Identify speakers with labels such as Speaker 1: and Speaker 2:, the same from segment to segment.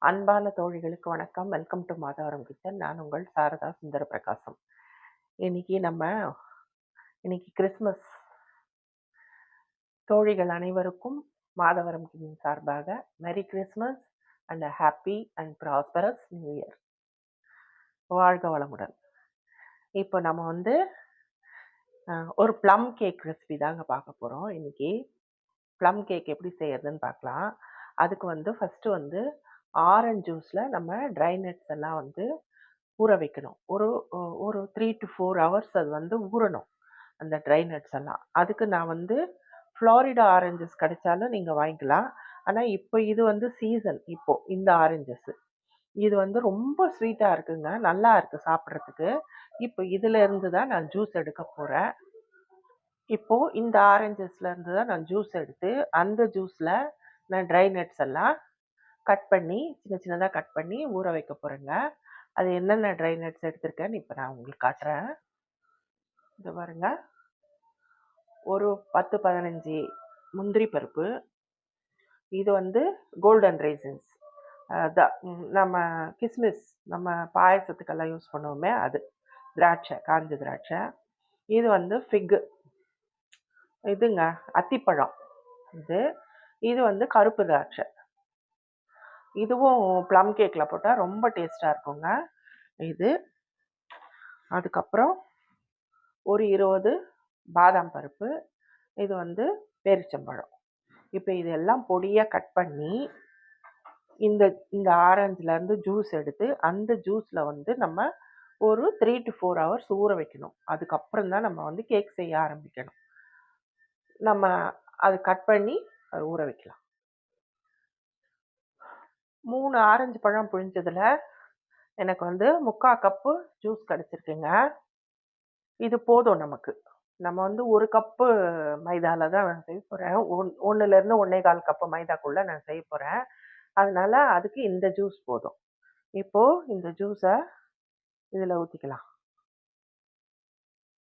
Speaker 1: அன்பான தோழிகளுக்கு வணக்கம். Welcome to Madhavaram kitchen. நான் உங்கள் சாரதா சுந்தர பிரகாசம். இன்னைக்கு நம்ம இன்னைக்கு கிறிஸ்மஸ். தோழிகள் அனைவருக்கும் மாதவரம் கிச்சன் சார்பாக மெரி Christmas and happy and prosperous new year. வாழ்க வளமுடன். இப்போ நம்ம ஒரு ப்ளம் கேக் ரெசிபி தாங்க பார்க்க போகிறோம். இன்னைக்கு ப்ளம் கேக் எப்படி செய்யறதுன்னு பார்க்கலாம். அதுக்கு ஃபஸ்ட்டு ஆரஞ்சு ஜூஸில் நம்ம ட்ரை நட்ஸ் எல்லாம் ஊற வைக்கணும். ஒரு 3 to 4 ஹவர்ஸ் அது ஊறணும், அந்த ட்ரை நட்ஸ் எல்லாம். அதுக்கு நான் ஃப்ளாரிடா ஆரஞ்சஸ் கிடைச்சாலும் நீங்கள் வாங்கிக்கலாம். ஆனால் இப்போ இது சீசன். இப்போ இந்த ஆரஞ்சஸ் இது ரொம்ப ஸ்வீட்டாக இருக்குங்க, நல்லா இருக்குது சாப்பிட்றதுக்கு. இப்போ இதில் இருந்து தான் நான் ஜூஸ் எடுக்க போகிறேன். இப்போது இந்த ஆரஞ்சஸ்ல இருந்து தான் நான் ஜூஸ் எடுத்து அந்த ஜூஸில் நான் ட்ரை நட்ஸ் எல்லாம் கட் பண்ணி சின்ன சின்னதாக கட் பண்ணி ஊற வைக்க போகிறேங்க. அது என்னென்ன ட்ரை நட்ஸ் எடுத்திருக்கேன்னு இப்போ நான் உங்களுக்கு காட்டுறேன். இது பாருங்க, ஒரு 10-15 முந்திரி பருப்பு. இது கோல்டன் ரைசன்ஸ், நம்ம கிஸ்மிஸ், நம்ம பாயசத்துக்கெல்லாம் யூஸ் பண்ணுவோமே அது. திராட்சை, காஞ்ச திராட்சை. இது ஃபிக்கு, இதுங்க அத்திப்பழம். இது கருப்பு திராட்சை. இதுவும் ப்ளம் கேக்கில் போட்டால் ரொம்ப டேஸ்ட்டாக இருக்குங்க இது. அதுக்கப்புறம் ஒரு 20 பாதாம் பருப்பு. இது பேரிச்சம்பழம். இப்போ இதெல்லாம் பொடியாக கட் பண்ணி இந்த இந்த ஆரஞ்சுலேருந்து ஜூஸ் எடுத்து அந்த ஜூஸில் நம்ம ஒரு 3 to 4 ஹவர்ஸ் ஊற வைக்கணும். அதுக்கப்புறம் தான் நம்ம கேக் செய்ய ஆரம்பிக்கணும். நம்ம அது கட் பண்ணி அதை ஊற வைக்கலாம். 3 ஆரஞ்சு பழம் புழிஞ்சதில் எனக்கு 3/4 கப்பு ஜூஸ் கிடச்சிருக்குங்க. இது போதும் நமக்கு. நம்ம 1 கப்பு மைதாவில் தான் நான் செய்ய போகிறேன். 1லேருந்து 1.25 கப்பு மைதாக்குள்ளே நான் செய்ய போகிறேன். அதனால அதுக்கு இந்த ஜூஸ் போதும். இப்போது இந்த ஜூஸை இதில் ஊற்றிக்கலாம்.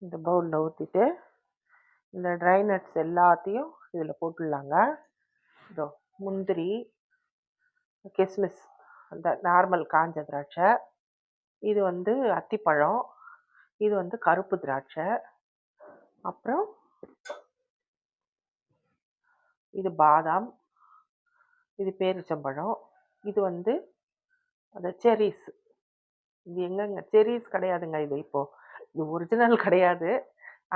Speaker 1: இந்த பவுலில் ஊற்றிட்டு இந்த ட்ரை நட்ஸ் எல்லாத்தையும் இதில் போட்டுடலாங்க. இதோ முந்திரி, கிஸ்மிஸ், அந்த நார்மல் காஞ்ச திராட்சை. இது அத்திப்பழம். இது கருப்பு திராட்சை. அப்புறம் இது பாதாம், இது பேரிச்சம்பழம். இது அந்த செரீஸ். இது எங்கங்க செரீஸ் கிடையாதுங்க. இது ஒரிஜினல் கிடையாது.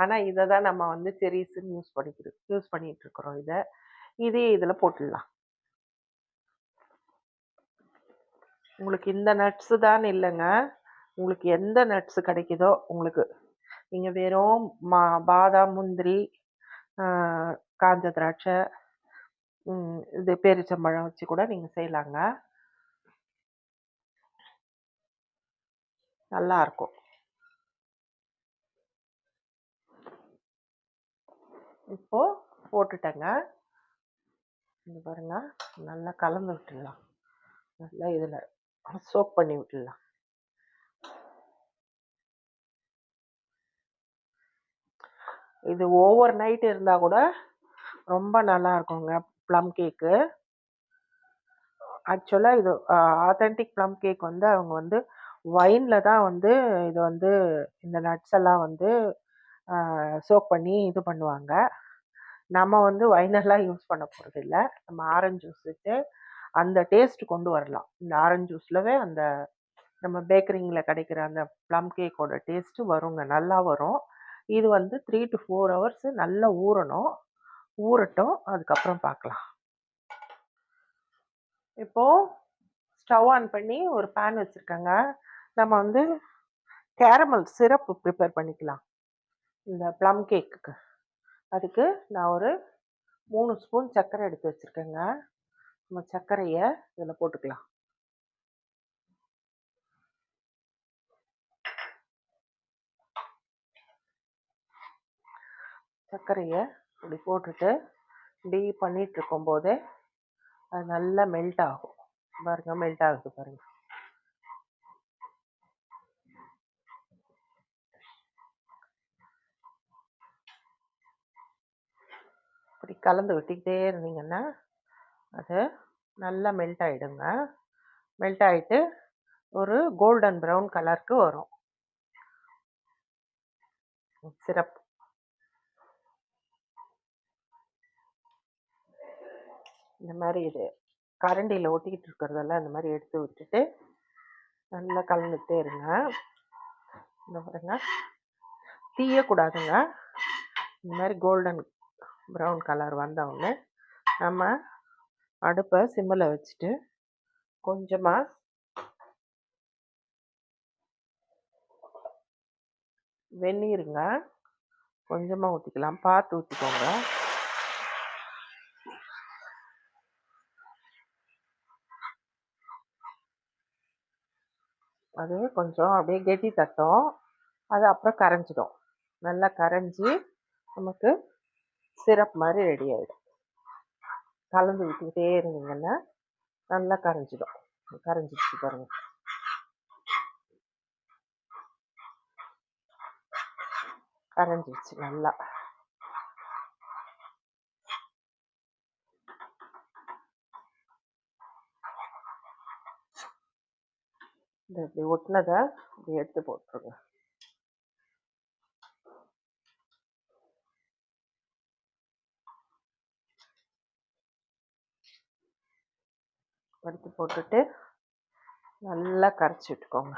Speaker 1: ஆனால் இதை தான் நம்ம செரீஸ்ன்னு யூஸ் பண்ணிட்டு இருக்கிறோம். இதே இதில் போட்டுடலாம். உங்களுக்கு இந்த நட்ஸு தான் இல்லைங்க, உங்களுக்கு எந்த நட்ஸு கிடைக்குதோ உங்களுக்கு, நீங்கள் வெறும் பாதாம், முந்திரி, காஞ்ச திராட்சை, இது பேரிச்சம்பழம் வச்சு கூட நீங்கள் செய்யலாங்க. நல்லாயிருக்கும். இப்போது போட்டுட்டேங்க. இது பாருங்க, நல்லா கலந்து விட்டுடலாம். நல்லா இதில் சோக் பண்ணி விட்டுடலாம். இது ஓவர் நைட் இருந்தால் கூட ரொம்ப நல்லா இருக்குங்க ப்ளம் கேக்கு. ஆக்சுவலாக இது ஆத்தென்டிக் ப்ளம் கேக் அவங்க வைனில் தான் இது இந்த நட்ஸ் எல்லாம் சோக் பண்ணி இது பண்ணுவாங்க. நம்ம வைனெல்லாம் யூஸ் பண்ண போகிறது இல்லை. நம்ம ஆரஞ்சு ஜூஸ் வச்சு அந்த டேஸ்ட் கொண்டு வரலாம். இந்த ஆரஞ்சு ஜூஸ்லவே அந்த நம்ம பேக்கரிங்கில் கிடைக்கிற அந்த ப்ளம் கேக்கோட டேஸ்ட்டு வருங்க, நல்லா வரும். இது 3 to 4 ஹவர்ஸ் நல்லா ஊறணும். ஊறட்டும், அதுக்கப்புறம் பார்க்கலாம். இப்போது ஸ்டவ் ஆன் பண்ணி ஒரு பேன் வச்சுருக்கேங்க. நம்ம கேரமல் சிரப்பு ப்ரிப்பேர் பண்ணிக்கலாம் இந்த ப்ளம் கேக்குக்கு. அதுக்கு நான் ஒரு 3 ஸ்பூன் சர்க்கரை எடுத்து வச்சுருக்கேங்க. நம்ம சர்க்கரையை இதில் போட்டுக்கலாம். சர்க்கரையை இப்படி போட்டுட்டு இப்படி பண்ணிட்டு இருக்கும்போதே அது நல்லா மெல்ட் ஆகும். பாருங்க, மெல்ட் ஆகுது பாருங்க. இப்படி கலந்து விட்டுக்கிட்டே இருந்தீங்கன்னா அது நல்லா மெல்ட் ஆகிடுங்க. மெல்ட் ஆயிட்டு ஒரு கோல்டன் ப்ரௌன் கலருக்கு வரும் சிரப். இந்த மாதிரி இது கரண்டியில் ஒட்டிக்கிட்டு இருக்கிறதெல்லாம் இந்த மாதிரி எடுத்து விட்டுட்டு நல்லா கலந்துகிட்டே இருங்க. இந்த பாருங்க, தீயக்கூடாதுங்க. இந்த மாதிரி கோல்டன் ப்ரௌன் கலர் வந்தவுடனே நம்ம அடுப்பை சிம்மில் வச்சுட்டு கொஞ்சமாக வெந்நீருங்க கொஞ்சமாக ஊற்றிக்கலாம், பார்த்து ஊற்றிக்கோங்க. அது கொஞ்சம் அப்படியே கெட்டி தட்டும், அது அப்புறம் கரைஞ்சிடும். நல்லா கரைஞ்சி நமக்கு சிரப் மாதிரி ரெடி ஆகிடும். கலந்து விட்டுக்கிட்டே இருந்தீங்கன்னா நல்லா கரைஞ்சிடும். கரைஞ்சிடுச்சு பாருங்க. கரைஞ்சிடுச்சு நல்லா. இந்த இப்படி ஒட்டினதை இப்படி எடுத்து போட்டுருங்க. எடுத்து போட்டுட்டு நல்லா கரைச்சி விட்டுக்கோங்க.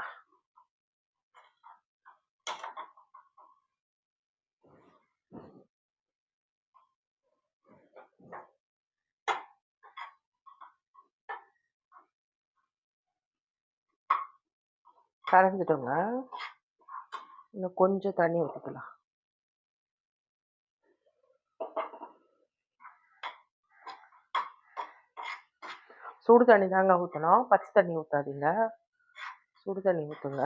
Speaker 1: கரைஞ்சிடுங்க. இன்னும் கொஞ்சம் தண்ணி ஊற்றிக்கலாம். சுடு தண்ணி தாங்க ஊற்றணும், பச்சை தண்ணி ஊற்றாதீங்க. சுடு தண்ணி ஊற்றுங்க.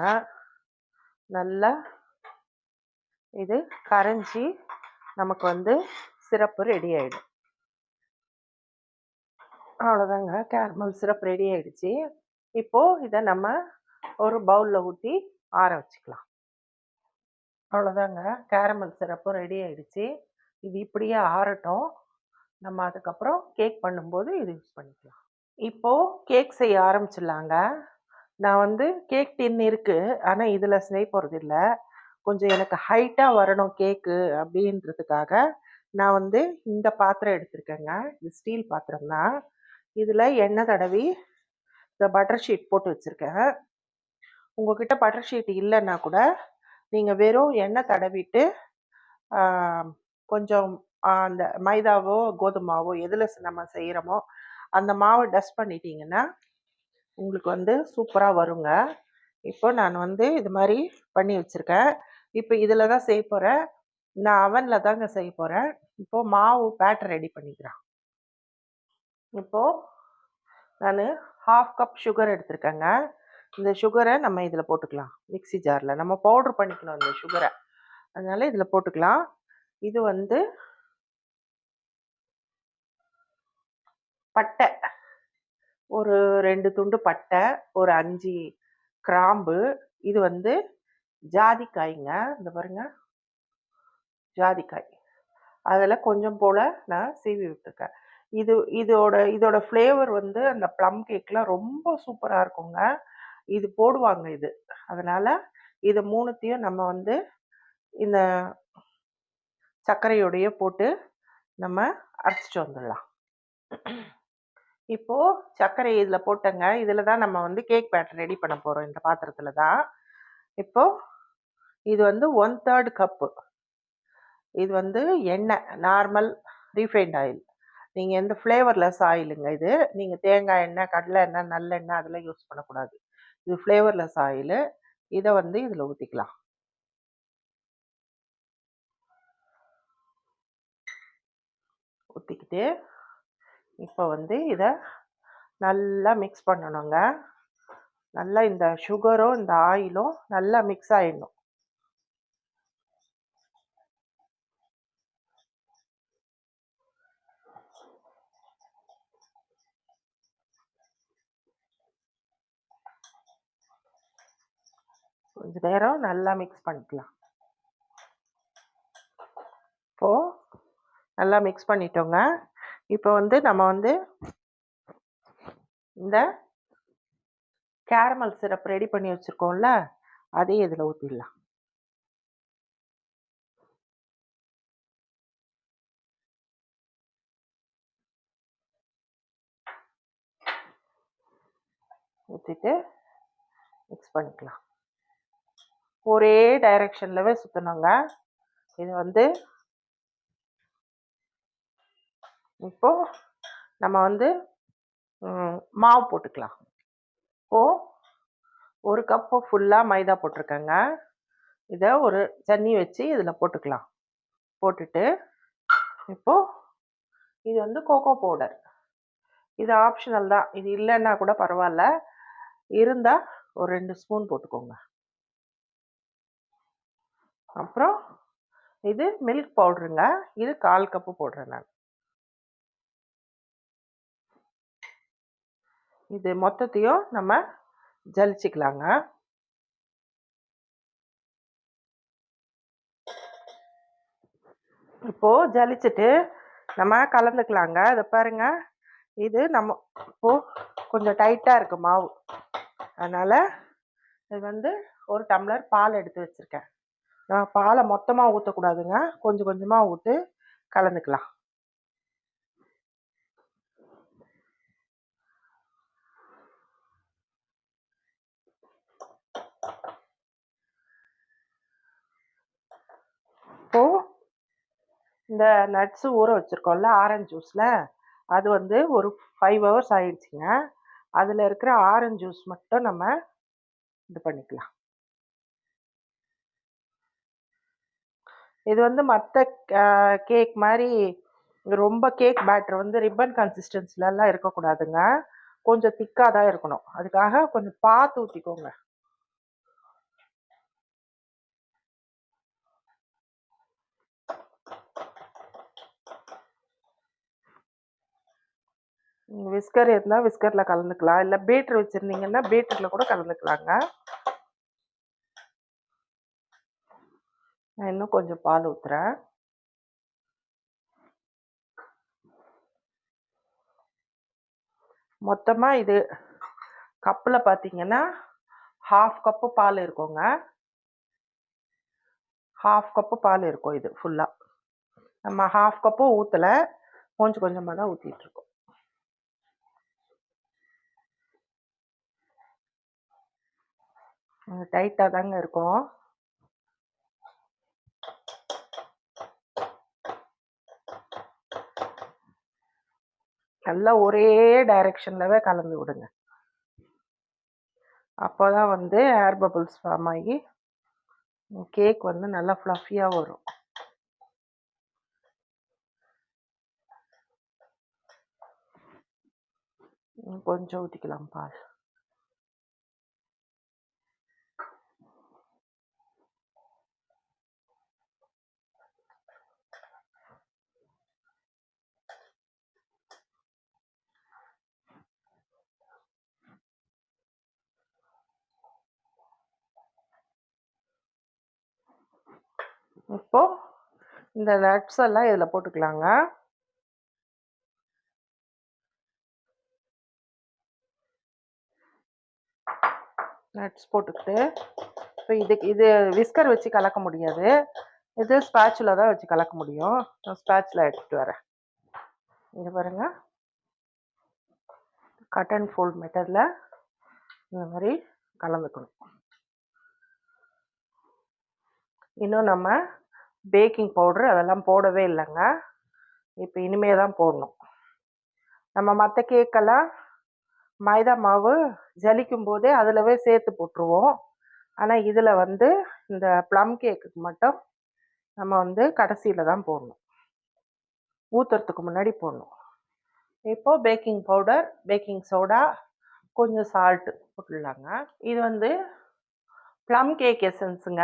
Speaker 1: நல்லா இது கரைஞ்சி நமக்கு வந்து சிரப்பு ரெடி ஆகிடும். அவ்வளோதாங்க, கேரமல் சிரப் ரெடி ஆகிடுச்சு. இப்போது இதை நம்ம ஒரு பவுலில் ஊற்றி ஆற வச்சுக்கலாம். அவ்வளோதாங்க, கேரமல் சிரப்பும் ரெடி ஆகிடுச்சு. இது இப்படியே ஆறட்டும். நம்ம அதுக்கப்புறம் கேக் பண்ணும்போது இது யூஸ் பண்ணிக்கலாம். இப்போது கேக் செய்ய ஆரம்பிச்சிடலாங்க. நான் வந்து கேக் டின் இருக்குது, ஆனால் இதில் செய்ய போகிறது இல்லை. கொஞ்சம் எனக்கு ஹைட்டாக வரணும் கேக்கு அப்படின்றதுக்காக நான் வந்து இந்த பாத்திரம் எடுத்திருக்கேங்க. இது ஸ்டீல் பாத்திரம் தான். இதில் எண்ணெய் தடவி இந்த பட்டர் ஷீட் போட்டு வச்சுருக்கேன். உங்கள்கிட்ட பட்டர் ஷீட் இல்லைன்னா கூட நீங்கள் வெறும் எண்ணெய் தடவிட்டு கொஞ்சம் அந்த மைதாவோ கோதுமாவோ எதில் நம்ம செய்கிறோமோ அந்த மாவை டஸ்ட் பண்ணிட்டீங்கன்னா உங்களுக்கு வந்து சூப்பராக வருங்க. இப்போ நான் வந்து இது மாதிரி பண்ணி வச்சுருக்கேன். இப்போ இதில் தான் செய்ய போகிறேன். நான் அவனில் தாங்க செய்ய போகிறேன். இப்போது மாவு பேட்டர் ரெடி பண்ணிக்கிறேன். இப்போது நான் 1/2 கப் சுகர் எடுத்திருக்கேங்க. இந்த சுகரை நம்ம இதில் போட்டுக்கலாம். மிக்ஸி ஜாரில் நம்ம பவுட்ரு பண்ணிக்கணும் இந்த சுகரை, அதனால் இதில் போட்டுக்கலாம். இது வந்து பட்டை, ஒரு 2 துண்டு பட்டை, ஒரு 5 கிராம்பு, இது வந்து ஜாதிக்காய்ங்க. இந்த பாருங்க, ஜாதிக்காய் அதில் கொஞ்சம் போல் நான் சீவி விட்டுருக்கேன். இதோட ஃப்ளேவர் வந்து அந்த ப்ளம் கேக்கில் ரொம்ப சூப்பராக இருக்குங்க. இது போடுவாங்க இது. அதனால் இது 3த்தையும் நம்ம வந்து இந்த சர்க்கரையோடையே போட்டு நம்ம அரைச்சிட்டு வந்துடலாம். இப்போது சர்க்கரை இதில் போட்டேங்க. இதில் தான் நம்ம வந்து கேக் பேட்டர் ரெடி பண்ண போகிறோம், இந்த பாத்திரத்தில் தான். இப்போது இது வந்து 1/3 கப்பு. இது வந்து எண்ணெய், நார்மல் ரீஃபைண்ட் ஆயில். நீங்கள் எந்த ஃப்ளேவர்லெஸ் ஆயிலுங்க இது. நீங்கள் தேங்காய் எண்ணெய், கடலை எண்ணெய், நல்லெண்ணெய் அதெல்லாம் யூஸ் பண்ணக்கூடாது. இது ஃப்ளேவர்லெஸ் ஆயிலு. இதை வந்து இதில் ஊற்றிக்கலாம். ஊற்றிக்கிட்டு இப்போ வந்து இதை நல்லா மிக்ஸ் பண்ணணுங்க. நல்லா இந்த சுகரும் இந்த ஆயிலும் நல்லா மிக்ஸ் ஆகிடணும். கொஞ்ச நேரம் நல்லா மிக்ஸ் பண்ணிக்கலாம். இப்போது நல்லா மிக்ஸ் பண்ணிட்டோங்க. இப்போ வந்து நம்ம வந்து இந்த கேரமல் சிரப் ரெடி பண்ணி வச்சுருக்கோம்ல, அதையும் இதில் ஊற்றிடலாம். ஊற்றிட்டு மிக்ஸ் பண்ணிக்கலாம். ஒரே டைரெக்ஷன்லவே சுற்றணுங்க. இது வந்து இப்போது நம்ம வந்து மாவு போட்டுக்கலாம். இப்போது 1 கப்பு ஃபுல்லாக மைதா போட்டிருக்கேங்க. இதை ஒரு தண்ணி வச்சு இதில் போட்டுக்கலாம். போட்டுட்டு இப்போது இது வந்து கோகோ பவுடர். இது ஆப்ஷனல் தான். இது இல்லைன்னா கூட பரவாயில்ல. இருந்தால் ஒரு 2 ஸ்பூன் போட்டுக்கோங்க. அப்புறம் இது மில்க் பவுடருங்க. இது 1/4 கப்பு போடுறேன் நான். இது மொத்தத்தையும் நம்ம ஜலிச்சுக்கலாங்க. இப்போது ஜலிச்சுட்டு நம்ம கலந்துக்கலாங்க. இதை பாருங்க, இது நம்ம இப்போது கொஞ்சம் டைட்டாக இருக்கு மாவு. அதனால் இது வந்து 1 டம்ளர் பால் எடுத்து வச்சுருக்கேன். நான் பாலை மொத்தமாக ஊற்றக்கூடாதுங்க. கொஞ்சம் கொஞ்சமாக ஊற்றி கலந்துக்கலாம். இப்போது இந்த நட்ஸு ஊற வச்சுருக்கோம்ல ஆரஞ்சு ஜூஸில், அது வந்து ஒரு 5 ஹவர்ஸ் ஆயிடுச்சுங்க. அதில் இருக்கிற ஆரஞ்சு ஜூஸ் மட்டும் நம்ம இது பண்ணிக்கலாம். இது வந்து மற்ற கேக் மாதிரி ரொம்ப கேக் பேட்டர் வந்து ரிப்பன் கன்சிஸ்டன்சிலலாம் இருக்கக்கூடாதுங்க. கொஞ்சம் திக்காக தான் இருக்கணும். அதுக்காக கொஞ்சம் பார்த்து ஊற்றிக்கோங்க. விஸ்கர் இருந்தால் விஸ்கரில் கலந்துக்கலாம். இல்லை பீட்ரு வச்சுருந்தீங்கன்னா பீட்ரில் கூட கலந்துக்கலாங்க. நான் இன்னும் கொஞ்சம் பால் ஊற்றுறேன். மொத்தமாக இது கப்பில் பார்த்தீங்கன்னா 1/2 கப்பு பால் இருக்குங்க. 1/2 கப்பு பால் இருக்கும் இது ஃபுல்லாக. நம்ம 1/2 கப்பும் ஊற்றலை, கொஞ்சம் கொஞ்சமாக தான் ஊற்றிட்டுருக்கோம். டைட்டாக தாங்க இருக்கும். நல்லா ஒரே டைரெக்ஷன்லவே கலந்து விடுங்க. அப்போ தான் வந்து ஏர் பபிள்ஸ் ஃபார்ம் ஆகி கேக் வந்து நல்லா ஃப்ளஃபியாக வரும். கொஞ்சம் ஊற்றிக்கலாம் பால். இப்போ இந்த நட்ஸ் எல்லாம் இதில் போட்டுக்கலாங்க. நட்ஸ் போட்டுக்கிட்டு இப்போ இது விஸ்கர் வச்சு கலக்க முடியாது. இது ஸ்பேச்சுலா தான் வச்சு கலக்க முடியும். நான் ஸ்பேச்சுலா எடுத்துகிட்டு வரேன். இங்கே பாருங்க, கட் அண்ட் ஃபோல்ட் மெத்தடில் இந்த மாதிரி கலந்துக்கணும். இன்னும் நம்ம பேக்கிங் பவுட்ரு அதெல்லாம் போடவே இல்லைங்க. இப்போ இனிமே தான் போடணும். நம்ம மற்ற கேக்கெல்லாம் மைதா மாவு ஜலிக்கும் போதே அதிலவே சேர்த்து போட்டுருவோம். ஆனால் இதில் வந்து இந்த ப்ளம் கேக்குக்கு மட்டும் நம்ம வந்து கடைசியில் தான் போடணும். ஊற்றுறதுக்கு முன்னாடி போடணும். இப்போது பேக்கிங் பவுடர், பேக்கிங் சோடா, கொஞ்சம் சால்ட்டு போட்டுடலாங்க. இது வந்து ப்ளம் கேக் எசன்ஸுங்க.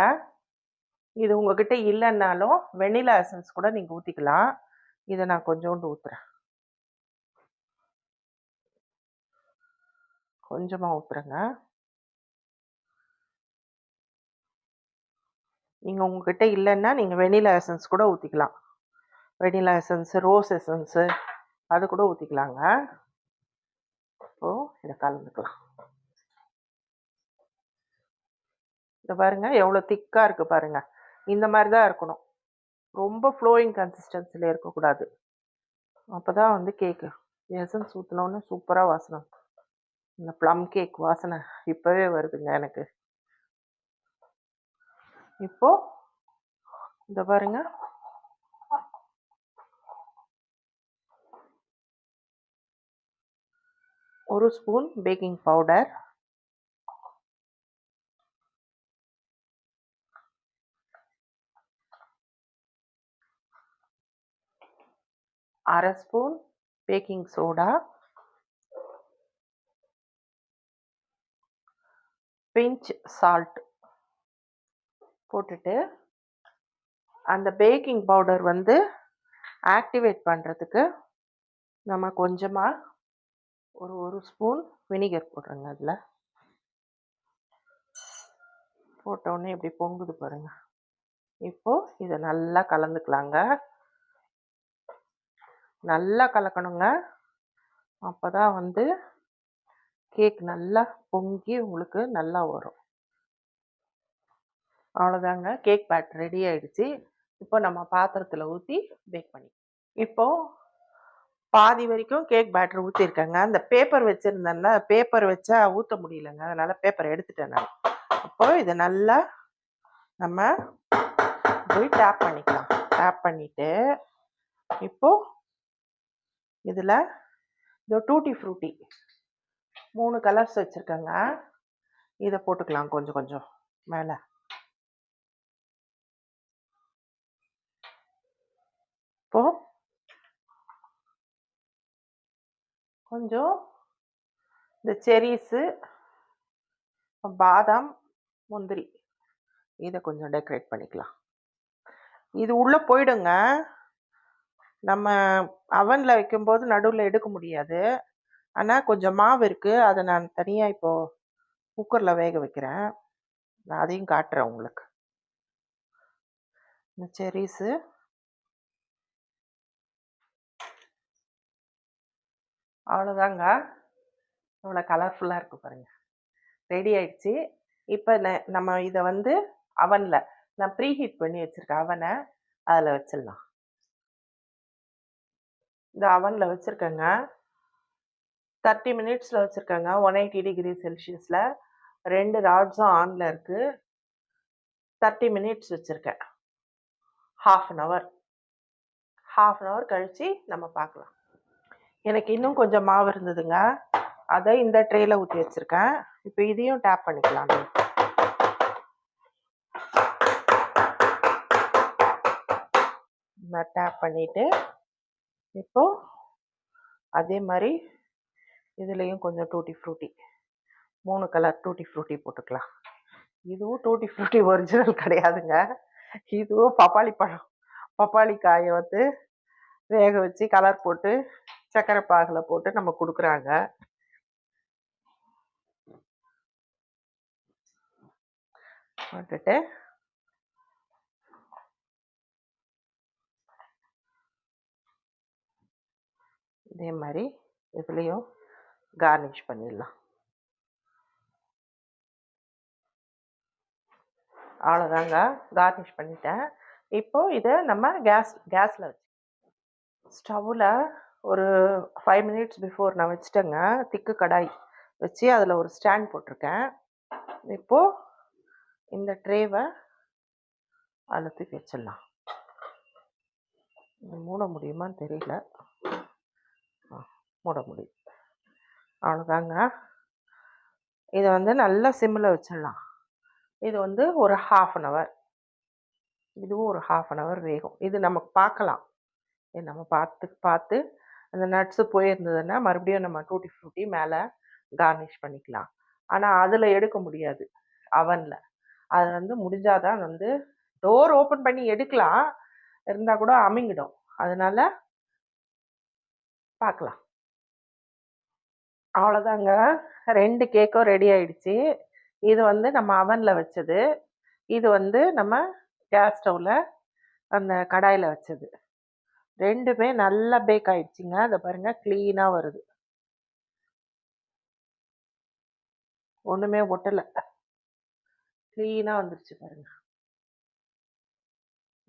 Speaker 1: இது உங்ககிட்ட இல்லைன்னாலும் வெண்ணிலா எசன்ஸ் கூட நீங்கள் ஊற்றிக்கலாம். இதை நான் கொஞ்சோண்டு ஊற்றுறேன். கொஞ்சமாக ஊற்றுறேங்க. நீங்கள் உங்ககிட்ட இல்லைன்னா நீங்கள் வெண்ணிலா எசன்ஸ் கூட ஊற்றிக்கலாம். வெண்ணிலா எசன்ஸு, ரோஸ் எசன்ஸு அது கூட ஊற்றிக்கலாங்க. இப்போது இதை கலந்துக்கலாம். இத பாருங்க எவ்வளோ திக்கா இருக்கு பாருங்க. இந்த மாரி தான் இருக்கணும். ரொம்ப ஃப்ளோயிங் கன்சிஸ்டன்சில இருக்கக்கூடாது. அப்பதான் வந்து கேக்கு எசன்ஸ் ஊத்துனோனே சூப்பரா வாசனை. இந்த ப்ளம் கேக் வாசனை இப்பவே வருதுங்க எனக்கு. இப்போ இத பாருங்க. ஒரு ஸ்பூன் பேக்கிங் பவுடர். அரை spoon baking soda. Pinch salt போட்டுட்டு அந்த பேக்கிங் பவுடர் வந்து ஆக்டிவேட் பண்ணுறதுக்கு நம்ம கொஞ்சமாக ஒரு ஸ்பூன் வினிகர் போடுறோங்க. அதில் போட்டோடனே இப்படி பொங்குது பாருங்க. இப்போ இதை நல்லா கலந்துக்கலாங்க. நல்லா கலக்கணுங்க. அப்பதான் வந்து கேக் நல்லா பொங்கி உங்களுக்கு நல்லா வரும். அவ்வளோதாங்க, கேக் பேட்டர் ரெடி ஆயிடுச்சு. இப்போ நம்ம பாத்திரத்தில் ஊற்றி பேக் பண்ணி இப்போ பாதி வரைக்கும் கேக் பேட்டர் ஊற்றிருக்கேங்க. அந்த பேப்பர் வச்சுருந்தேன்னா பேப்பர் வச்சா ஊற்ற முடியலங்க, அதனால பேப்பர் எடுத்துட்டேன் நான். அப்போ இதை நல்லா நம்ம போய் டேப் பண்ணிக்கலாம். டேப் பண்ணிட்டு இப்போ இதில் இந்த டூட்டி ஃப்ரூட்டி 3 கலர்ஸ் வச்சுருக்கேங்க. இதை போட்டுக்கலாம் கொஞ்சம் கொஞ்சம் மேலே. இப்போ கொஞ்சம் இந்த செரீஸு, பாதாம், முந்திரி இதை கொஞ்சம் டெக்கரேட் பண்ணிக்கலாம். இது உள்ளே போயிடுங்க. நம்ம அவனில் வைக்கும்போது நடுவில் எடுக்க முடியாது. ஆனால் கொஞ்சம் மாவு இருக்குது, அதை நான் தனியாக இப்போது குக்கரில் வேக வைக்கிறேன். நான் அதையும் காட்டுறேன் உங்களுக்கு. இந்த செரீஸு அவ்வளோதாங்க. இவ்வளோ கலர்ஃபுல்லாக இருக்குது பாருங்கள். ரெடி ஆயிடுச்சு. இப்போ நம்ம இதை வந்து அவனில் நான் ப்ரீ ஹீட் பண்ணி வச்சுருக்கேன் அவனை, அதில் வச்சிடலாம். இந்த அவனில் வச்சுருக்கேங்க. 30 மினிட்ஸில் வச்சுருக்கேங்க. 180 டிகிரி செல்சியஸில் 2 ராட்ஸும் ஆனில் இருக்குது. 30 மினிட்ஸ் வச்சுருக்கேன். ஹாஃப் அன் ஹவர் கழித்து நம்ம பார்க்கலாம். எனக்கு இன்னும் கொஞ்சம் மாவு இருந்ததுங்க, அதை இந்த ட்ரேயில் ஊற்றி வச்சுருக்கேன். இப்போ இதையும் டேப் பண்ணிக்கலாம். நான் டேப் பண்ணிவிட்டு இப்போ அதே மாதிரி இதுலேயும் கொஞ்சம் tutti frutti 3 colour tutti frutti போட்டுக்கலாம். இதுவும் டூட்டி ஃப்ரூட்டி ஒரிஜினல் கிடையாதுங்க. இதுவும் பப்பாளி காயை வந்து வேக வச்சு கலர் போட்டு சர்க்கரை பாகில் போட்டு நம்ம கொடுக்குறாங்க. போட்டுட்டு இதே மாதிரி இதுலேயும் கார்னிஷ் பண்ணிடலாம். அவ்வளோதாங்க, கார்னிஷ் பண்ணிட்டேன். இப்போ இதை நம்ம கேஸில் வச்சு ஸ்டவ்வில் ஒரு 5 மினிட்ஸ் பிஃபோர் நான் வச்சுட்டேங்க. திக்கு கடாய் வச்சு அதில் ஒரு ஸ்டாண்ட் போட்டிருக்கேன். இப்போது இந்த ட்ரேவை அதில் தூக்கி வச்சிடலாம். மூட முடியுமான்னு தெரியல. மூட முடியும். அவ்வளோதாங்க. இதை வந்து நல்லா சிம்மில் வச்சிடலாம். இது வந்து ஒரு ஹாஃப் அன் ஹவர், இதுவும் ஒரு ஹாஃப் அன் ஹவர் வேகும். இது நமக்கு பார்க்கலாம். நம்ம பார்த்து அந்த நட்ஸு போயிருந்ததுன்னா மறுபடியும் நம்ம டூட்டி ஃப்ரூட்டி மேலே கார்னிஷ் பண்ணிக்கலாம். ஆனால் அதில் எடுக்க முடியாது அவனில். அது வந்து முடிஞ்சாதான் வந்து டோர் ஓப்பன் பண்ணி எடுக்கலாம், இருந்தால் கூட அமிங்கிடும். அதனால பார்க்கலாம். அவ்வளோதாங்க, 2 கேக்கும் ரெடி ஆயிடுச்சு. இது வந்து நம்ம அவனில் வச்சது, இது வந்து நம்ம கேஸ் ஸ்டவ்வில் அந்த கடாயில் வச்சது. 2மே நல்லா பேக் ஆயிடுச்சுங்க. அதை பாருங்க, க்ளீனாக வருது, ஒன்றுமே ஒட்டலை. க்ளீனா வந்துருச்சு பாருங்க.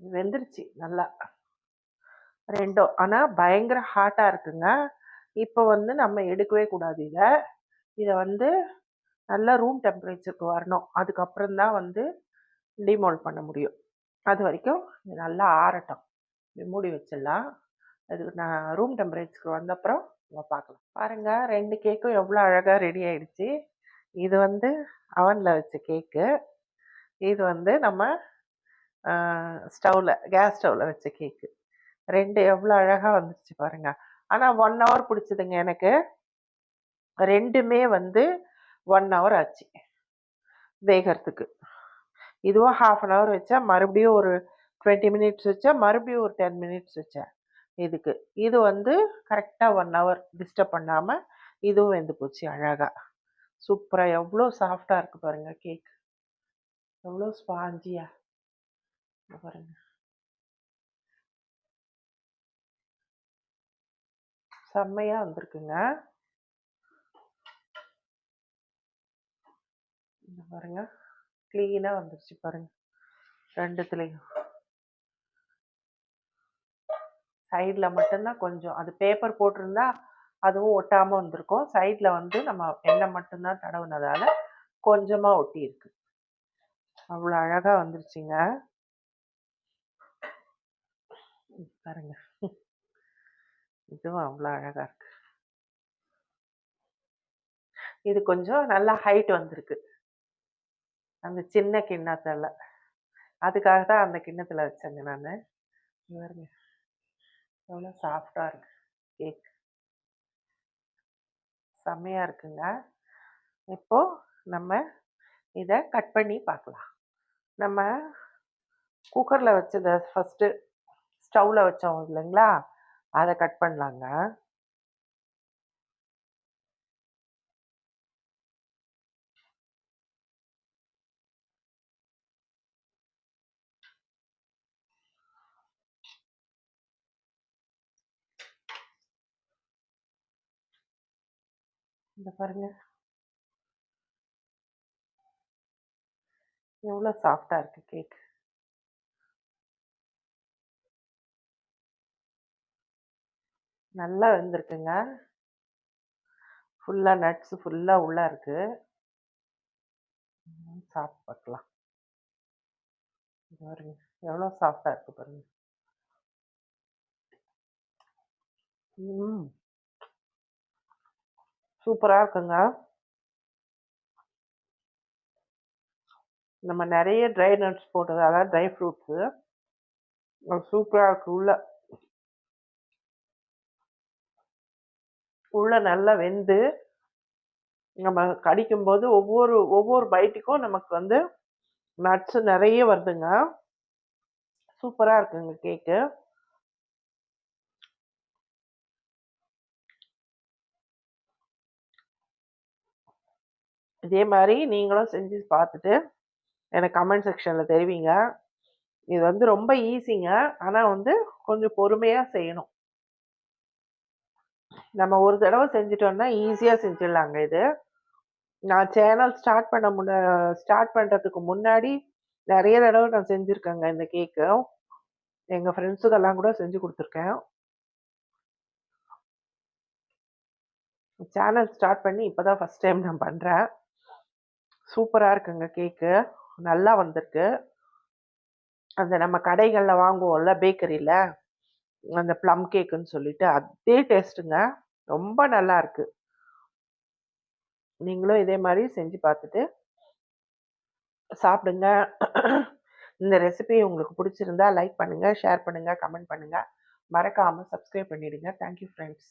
Speaker 1: வெந்துருச்சு நல்லா. 2ம். ஆனா பயங்கர ஹாட்டா இருக்குங்க. இப்ப வந்து நம்ம எடுக்கவே கூடாது இத. இத வந்து நல்லா ரூம் டெம்பரேச்சருக்கு வரணும். அதுக்கப்புறம் தான் வந்து டிமோல்ட் பண்ண முடியும். அது வரைக்கும் இது நல்லா ஆறட்டும். மூடி வச்சிடலாம். அது நான் ரூம் டெம்பரேச்சருக்கு வந்தப்புறம் நம்ம பார்க்கலாம். பாருங்க 2 கேக்கும் எவ்வளோ அழகா ரெடி ஆயிடுச்சு. இது வந்து அவன்ல வச்ச கேக்கு. இது வந்து நம்ம கேஸ் ஸ்டவ்ல வச்ச கேக்கு. 2 எவ்வளோ அழகா வந்துருச்சு பாருங்க. ஆனா 1 ஹவர் பிடிச்சதுங்க எனக்கு. 2மே வந்து 1 ஹவர் ஆச்சு வேகறதுக்கு. இதுவும் 1/2 அன் ஹவர் வச்சா, மறுபடியும் ஒரு 20 மினிட்ஸ் வச்சா, மறுபடியும் ஒரு 10 மினிட்ஸ் வச்சேன் இதுக்கு. இது வந்து கரெக்ட்டா 1 ஹவர் டிஸ்டர்ப் பண்ணாம இதுவும் வெந்து போச்சு அழகா. சூப்பரா எவ்வளோ சாஃப்ட்டா இருக்கு பாருங்க கேக். எவ்வளோ ஸ்பாஞ்சியா. இங்க பாருங்க. செம்மையா வந்திருக்குங்க. இங்க பாருங்க. க்ளீனா வந்துருச்சு பாருங்க. 2த்துலயும். சைடுல மட்டும் தான் கொஞ்சம் அது பேப்பர் போட்டிருந்தா அதுவும் ஒட்டாம வந்திருக்கும். சைடுல வந்து நம்ம எண்ணெய் மட்டும் தான் தடவுனதால கொஞ்சமா ஒட்டியிருக்கு. அவ்வளோ அழகா வந்துருச்சுங்க. பாருங்க. இதுவும் அவ்வளோ அழகா இருக்கு. இது கொஞ்சம் நல்லா ஹைட் வந்திருக்கு. அந்த சின்ன கிண்ணத்துல. அதுக்காக தான் அந்த கிண்ணத்துல வச்சேங்க நானு. இங்க பாருங்க. எவ்வளோ சாஃப்ட்டா இருக்கு கேக். செம்மையா இருக்குங்க. இப்போ நம்ம இத கட் பண்ணி பார்க்கலாம். நம்ம குக்கர்ல வச்சத ஃபர்ஸ்ட்டு ஸ்டவ்ல வச்சோம் இல்லைங்களா? அத கட் பண்ணலாங்க. இந்த பாருங்க. எவ்வளோ சாஃப்ட்டா இருக்கு கேக். நல்லா வெந்திருக்குங்க. ஃபுல்லா நட்ஸ் ஃபுல்லா உள்ள இருக்கு. சாப்பிட்டு பார்க்கலாம். இங்க பாருங்க. எவ்வளோ சாஃப்ட்டா இருக்கு பாருங்க. ம். சூப்பரா இருக்குங்க. நம்ம நெறைய ட்ரை நட்ஸ் போட்டது, அதாவது ட்ரை ஃப்ரூட்ஸு. சூப்பரா இருக்கு உள்ள. உள்ள நல்லா வெந்து, நம்ம கடிக்கும்போது ஒவ்வொரு ஒவ்வொரு பைட்டுக்கும் நமக்கு வந்து நட்ஸ் நெறைய வருதுங்க. சூப்பரா இருக்குங்க கேக்கு. இதே மாரி நீங்களும் செஞ்சு பார்த்துட்டு, எனக்கு கமெண்ட் செக்ஷன்ல தெரிவிங்க. இது வந்து ரொம்ப ஈஸிங்க. ஆனா வந்து கொஞ்சம் பொறுமையா செய்யணும். நம்ம ஒரு தடவ செஞ்சுட்டோம்னா, ஈஸியா செஞ்சிடலாங்க இது. நான் சேனல் ஸ்டார்ட் பண்றதுக்கு முன்னாடி நெறைய தடவ நான் செஞ்சிருக்கேங்க இந்த கேக்கு. எங்க ஃப்ரெண்ட்ஸுக்கெல்லாம் கூட செஞ்சு குடுத்துருக்கேன். சேனல் ஸ்டார்ட் பண்ணி இப்ப தான் ஃபர்ஸ்ட் டைம் நான் பண்றேன். சூப்பரா இருக்குங்க கேக்கு. நல்லா வந்திருக்கு. அந்த நம்ம கடைகள்ல வாங்குவோம்ல பேக்கரில, அந்த ப்ளம் கேக்குன்னு சொல்லிட்டு, அதே டேஸ்ட்டுங்க. ரொம்ப நல்லா இருக்கு. நீங்களும் இதே மாரி செஞ்சு பார்த்துட்டு சாப்பிடுங்க. இந்த ரெசிபி உங்களுக்கு புடிச்சிருந்தா லைக் பண்ணுங்க, ஷேர் பண்ணுங்க, கமெண்ட் பண்ணுங்க. மறக்காம சப்ஸ்கிரைப் பண்ணிடுங்க. Thank you friends.